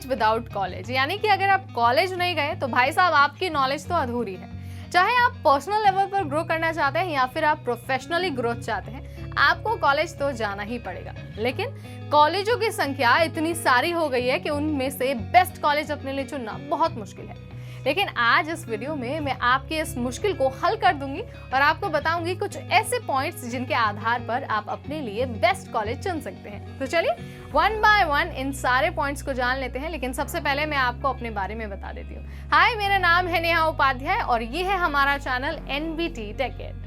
Knowledge without college, यानी कि अगर आप कॉलेज नहीं गए तो भाई साहब आपकी नॉलेज तो अधूरी है। चाहे आप पर्सनल लेवल पर ग्रो करना चाहते हैं या फिर आप प्रोफेशनली ग्रोथ चाहते हैं, आपको कॉलेज तो जाना ही पड़ेगा। लेकिन कॉलेजों की संख्या इतनी सारी हो गई है कि उनमें से बेस्ट कॉलेज अपने लिए चुनना बहुत मुश्किल है। लेकिन आज इस वीडियो में मैं आपके इस मुश्किल को हल कर दूंगी और आपको बताऊंगी कुछ ऐसे पॉइंट्स जिनके आधार पर आप अपने लिए बेस्ट कॉलेज चुन सकते हैं। तो चलिए वन बाय वन इन सारे पॉइंट्स को जान लेते हैं। लेकिन सबसे पहले मैं आपको अपने बारे में बता देती हूँ। हाय, मेरा नाम है नेहा उपाध्याय और ये है हमारा चैनल एनबीटी टेक एड।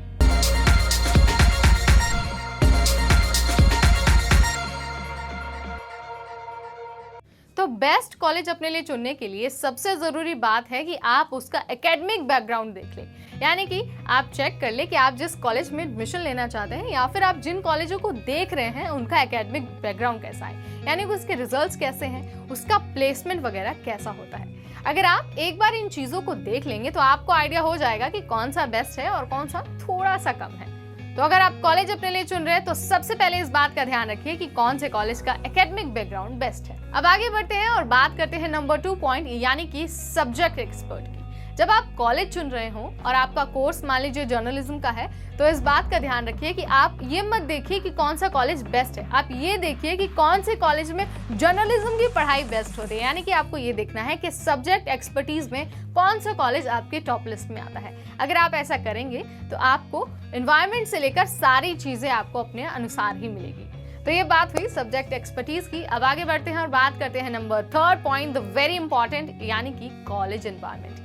तो बेस्ट कॉलेज अपने लिए चुनने के लिए सबसे जरूरी बात है कि आप उसका एकेडमिक बैकग्राउंड देख लें। यानी कि आप चेक कर ले कि आप जिस कॉलेज में एडमिशन लेना चाहते हैं या फिर आप जिन कॉलेजों को देख रहे हैं उनका एकेडमिक बैकग्राउंड कैसा है, यानी कि उसके रिजल्ट्स कैसे हैं, उसका प्लेसमेंट वगैरह कैसा होता है। अगर आप एक बार इन चीजों को देख लेंगे तो आपको आइडिया हो जाएगा कि कौन सा बेस्ट है और कौन सा थोड़ा सा कम है। तो अगर आप कॉलेज अपने लिए चुन रहे हैं तो सबसे पहले इस बात का ध्यान रखिए कि कौन से कॉलेज का एकेडमिक बैकग्राउंड बेस्ट है। अब आगे बढ़ते हैं और बात करते हैं नंबर 2 पॉइंट, यानी कि सब्जेक्ट एक्सपर्ट की। जब आप कॉलेज चुन रहे हो और आपका कोर्स मान लीजिए जर्नलिज्म का है, तो इस बात का ध्यान रखिए कि आप ये मत देखिए कि कौन सा कॉलेज बेस्ट है, आप ये देखिए कि कौन से कॉलेज में जर्नलिज्म की पढ़ाई बेस्ट होती है। यानी कि आपको ये देखना है कि सब्जेक्ट एक्सपर्टीज में कौन सा कॉलेज आपके टॉप लिस्ट में आता है। अगर आप ऐसा करेंगे तो आपको एनवायरनमेंट से लेकर सारी चीजें आपको अपने अनुसार ही मिलेगी। तो ये बात हुई सब्जेक्ट एक्सपर्टीज की। अब आगे बढ़ते हैं और बात करते हैं number 3 point, the very important, यानी कि कॉलेज एनवायरनमेंट की।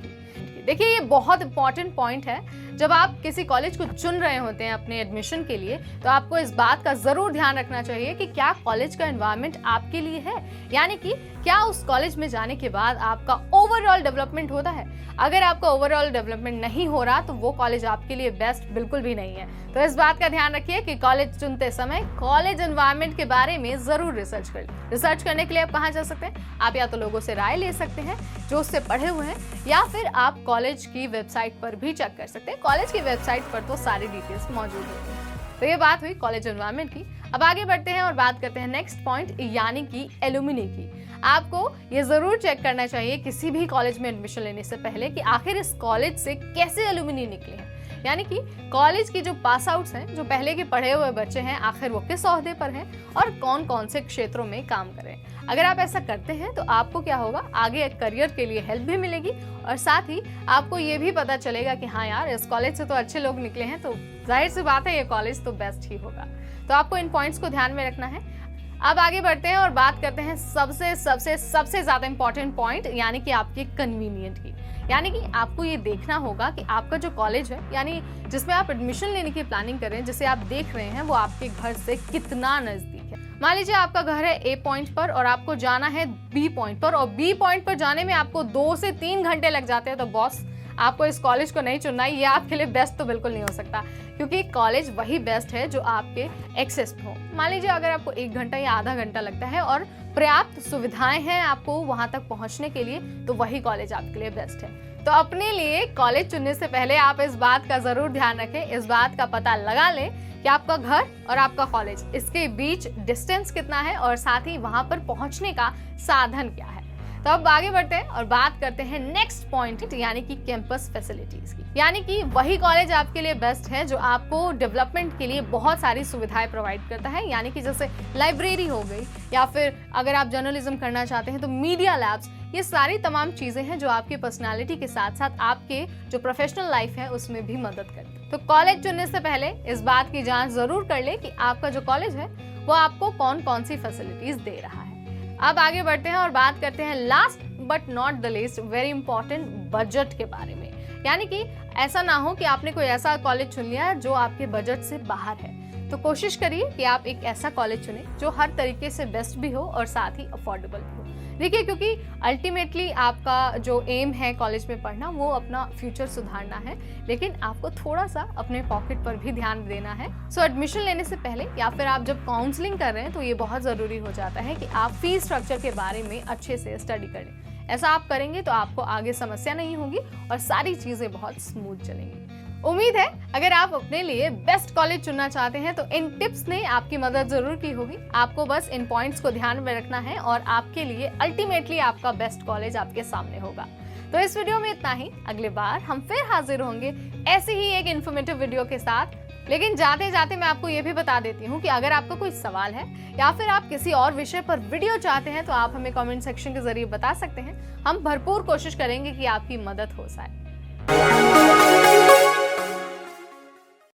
देखिए ये बहुत इंपॉर्टेंट पॉइंट है। जब आप किसी कॉलेज को चुन रहे होते हैं अपने एडमिशन के लिए, तो आपको इस बात का जरूर ध्यान रखना चाहिए कि क्या कॉलेज का एनवायरनमेंट आपके लिए है, यानी कि क्या उस कॉलेज में जाने के बाद आपका ओवरऑल डेवलपमेंट होता है। अगर आपका ओवरऑल डेवलपमेंट नहीं हो रहा तो वो कॉलेज आपके लिए बेस्ट बिल्कुल भी नहीं है। तो इस बात का ध्यान रखिए कि कॉलेज चुनते समय कॉलेज एनवायरनमेंट के बारे में जरूर रिसर्च करें। रिसर्च करने के लिए आप कहाँ जा सकते हैं? आप या तो लोगों से राय ले सकते हैं जो उससे पढ़े हुए हैं, या फिर आप कॉलेज की वेबसाइट पर भी चेक कर सकते हैं। कॉलेज की वेबसाइट पर तो सारी डिटेल्स मौजूद होती हैं। तो ये बात हुई कॉलेज एनवायरनमेंट की। अब आगे बढ़ते हैं और बात करते हैं नेक्स्ट पॉइंट, यानी कि एलुमनी की। आपको ये जरूर चेक करना चाहिए किसी भी कॉलेज में एडमिशन लेने से पहले कि आखिर इस कॉलेज से कैसे एलुमनी निकले हैं, यानी कि कॉलेज की जो पास आउट्स हैं, जो पहले के पढ़े हुए बच्चे हैं, आखिर वो किस ओहदे पर हैं और कौन कौन से क्षेत्रों में काम कर रहे हैं। अगर आप ऐसा करते हैं तो आपको क्या होगा, आगे करियर के लिए हेल्प भी मिलेगी और साथ ही आपको ये भी पता चलेगा कि हाँ यार, इस कॉलेज से तो अच्छे लोग निकले हैं, तो जाहिर सी बात है ये कॉलेज तो बेस्ट ही होगा। तो आपको इन पॉइंट्स को ध्यान में रखना है। अब आगे बढ़ते हैं और बात करते हैं सबसे ज्यादा इंपॉर्टेंट पॉइंट, यानी कि आपके कन्वीनियंट की। यानी कि आपको ये देखना होगा कि आपका जो कॉलेज है, यानी जिसमें आप एडमिशन लेने की प्लानिंग कर रहे हैं, जिसे आप देख रहे हैं, वो आपके घर से कितना नजदीक है। मान लीजिए आपका घर है ए पॉइंट पर और आपको जाना है बी पॉइंट पर, और बी पॉइंट पर जाने में आपको 2 से 3 घंटे लग जाते हैं, तो बॉस आपको इस कॉलेज को नहीं चुनना है। ये आपके लिए बेस्ट तो बिल्कुल नहीं हो सकता, क्योंकि कॉलेज वही बेस्ट है जो आपके एक्सेस में हो। मान लीजिए अगर आपको 1 घंटा या आधा घंटा लगता है और पर्याप्त सुविधाएं हैं आपको वहां तक पहुंचने के लिए, तो वही कॉलेज आपके लिए बेस्ट है। तो अपने लिए कॉलेज चुनने से पहले आप इस बात का जरूर ध्यान रखें, इस बात का पता लगा लें कि आपका घर और आपका कॉलेज, इसके बीच डिस्टेंस कितना है और साथ ही वहां पर पहुंचने का साधन क्या है। तो अब आगे बढ़ते हैं और बात करते हैं नेक्स्ट पॉइंट, यानी कि कैंपस फैसिलिटीज की। यानी कि वही कॉलेज आपके लिए बेस्ट है जो आपको डेवलपमेंट के लिए बहुत सारी सुविधाएं प्रोवाइड करता है, यानी कि जैसे लाइब्रेरी हो गई, या फिर अगर आप जर्नलिज्म करना चाहते हैं तो मीडिया लैब्स। ये सारी तमाम चीजें हैं जो आपकी पर्सनालिटी के साथ साथ आपके जो प्रोफेशनल लाइफ है उसमें भी मदद करती है। तो कॉलेज चुनने से पहले इस बात की जांच जरूर कर ले कि आपका जो कॉलेज है वो आपको कौन कौन सी फैसिलिटीज दे रहा है। अब आगे बढ़ते हैं और बात करते हैं last but not the least, very important, budget के बारे में। यानी कि ऐसा ना हो कि आपने कोई ऐसा कॉलेज चुन लिया जो आपके बजट से बाहर है। तो कोशिश करिए कि आप एक ऐसा कॉलेज चुनें जो हर तरीके से बेस्ट भी हो और साथ ही अफोर्डेबल भी हो। देखिए, क्योंकि अल्टीमेटली आपका जो एम है कॉलेज में पढ़ना, वो अपना फ्यूचर सुधारना है, लेकिन आपको थोड़ा सा अपने पॉकेट पर भी ध्यान देना है। सो एडमिशन लेने से पहले या फिर आप जब काउंसलिंग कर रहे हैं तो ये बहुत ज़रूरी हो जाता है कि आप फीस स्ट्रक्चर के बारे में अच्छे से स्टडी करें। ऐसा आप करेंगे तो आपको आगे समस्या नहीं होगी और सारी चीज़ें बहुत स्मूथ चलेंगी। उम्मीद है अगर आप अपने लिए बेस्ट कॉलेज चुनना चाहते हैं तो इन टिप्स ने आपकी मदद जरूर की होगी। आपको बस इन पॉइंट्स को ध्यान में रखना है और आपके लिए अल्टीमेटली आपका बेस्ट कॉलेज आपके सामने होगा। तो इस वीडियो में इतना ही। अगली बार हम फिर हाजिर होंगे ऐसी ही एक इन्फॉर्मेटिव वीडियो के साथ। लेकिन जाते जाते मैं आपको ये भी बता देती हूँ कि अगर आपका कोई सवाल है या फिर आप किसी और विषय पर वीडियो चाहते हैं तो आप हमें कमेंट सेक्शन के जरिए बता सकते हैं। हम भरपूर कोशिश करेंगे कि आपकी मदद हो जाए।